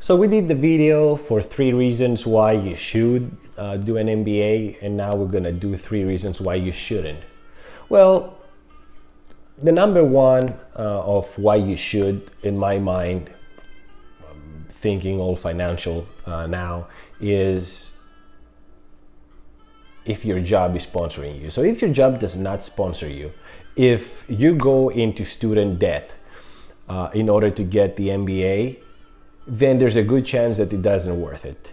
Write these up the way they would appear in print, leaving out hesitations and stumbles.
So we did the video for 3 reasons why you should do an MBA, and now we're gonna do 3 reasons why you shouldn't. Well, the number one of why you should, in my mind, thinking all financial now, is if your job is sponsoring you. So if your job does not sponsor you, if you go into student debt in order to get the MBA, then there's a good chance that it doesn't worth it.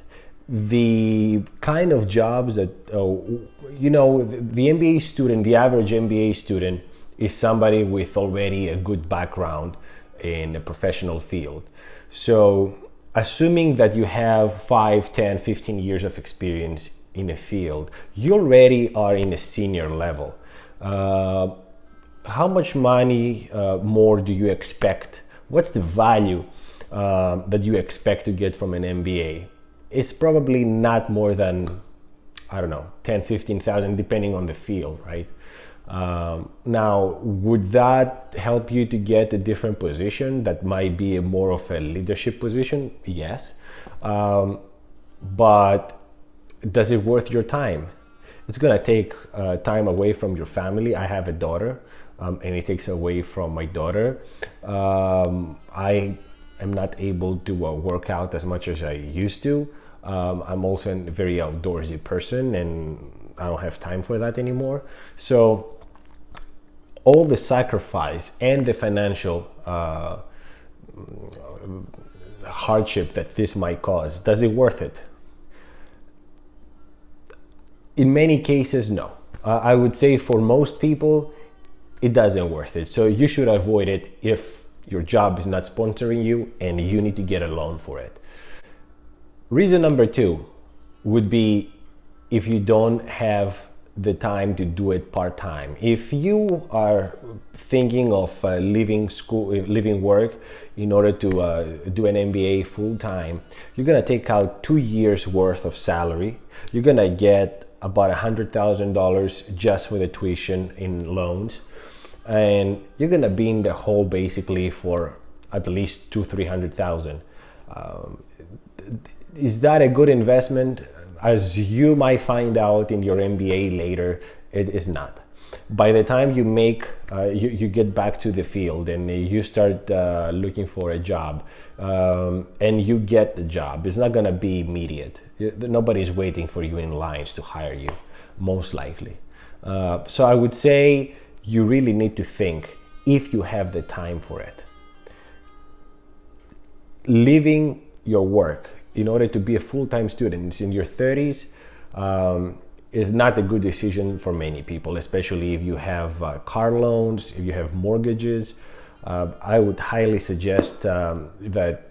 The kind of jobs that, the MBA student, the average MBA student is somebody with already a good background in a professional field. So assuming that you have 5, 10, 15 years of experience in a field, you already are in a senior level. How much money more do you expect? What's the value that you expect to get from an MBA? It's probably not more than, 10, 15,000, depending on the field, right? Now, would that help you to get a different position that might be more of a leadership position? Yes. But does it worth your time? It's gonna take time away from your family. I have a daughter, and it takes away from my daughter. I am not able to work out as much as I used to. I'm also a very outdoorsy person, and I don't have time for that anymore. So all the sacrifice and the financial hardship that this might cause, does it worth it? In many cases, no. I would say for most people, it doesn't worth it. So you should avoid it if your job is not sponsoring you and you need to get a loan for it. Reason number 2 would be if you don't have the time to do it part-time. If you are thinking of leaving work in order to do an MBA full-time, you're gonna take out 2 years worth of salary. You're gonna get about $100,000 just for the tuition in loans, and you're gonna be in the hole basically for at least $200,000-300,000. Is that a good investment? As you might find out in your MBA later, it is not. By the time you you get back to the field and you start looking for a job, and you get the job, it's not gonna be immediate. Nobody's waiting for you in lines to hire you, most likely. So I would say you really need to think if you have the time for it. Leaving your work in order to be a full-time student in your 30s is not a good decision for many people, especially if you have car loans, if you have mortgages. I would highly suggest that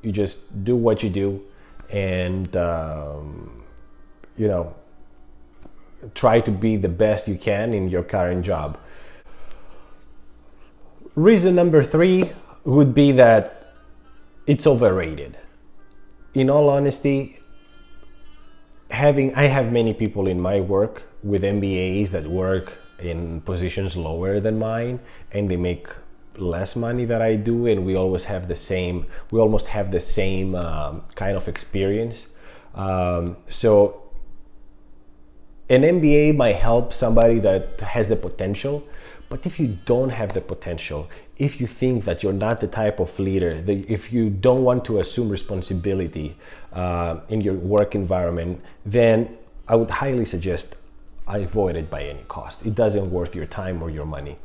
you just do what you do and try to be the best you can in your current job. Reason number 3 would be that it's overrated. In all honesty, I have many people in my work with MBAs that work in positions lower than mine, and they make less money than I do, and we almost have the same kind of experience. So an MBA might help somebody that has the potential, but if you don't have the potential, if you think that you're not the type of leader, if you don't want to assume responsibility in your work environment, then I would highly suggest avoid it by any cost. It doesn't worth your time or your money.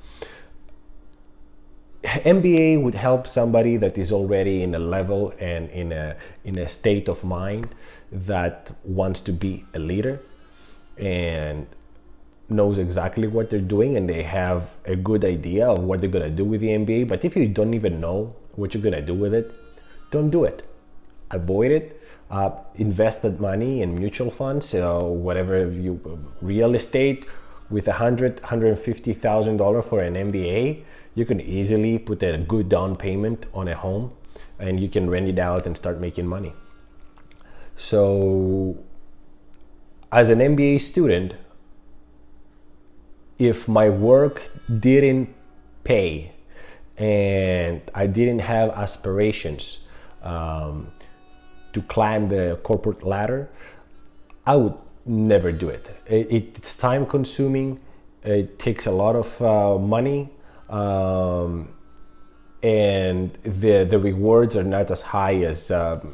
MBA would help somebody that is already in a level and in a state of mind that wants to be a leader and knows exactly what they're doing, and they have a good idea of what they're gonna do with the MBA. But if you don't even know what you're gonna do with it, don't do it. Avoid it. Invest that money in mutual funds, whatever real estate. With $150,000 for an MBA, you can easily put a good down payment on a home, and you can rent it out and start making money. So, as an MBA student, if my work didn't pay and I didn't have aspirations to climb the corporate ladder, I would never do it. It's time consuming. It takes a lot of money, and the rewards are not as high as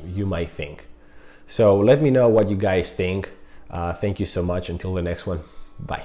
you might think. So let me know what you guys think. Thank you so much. Until the next one. Bye.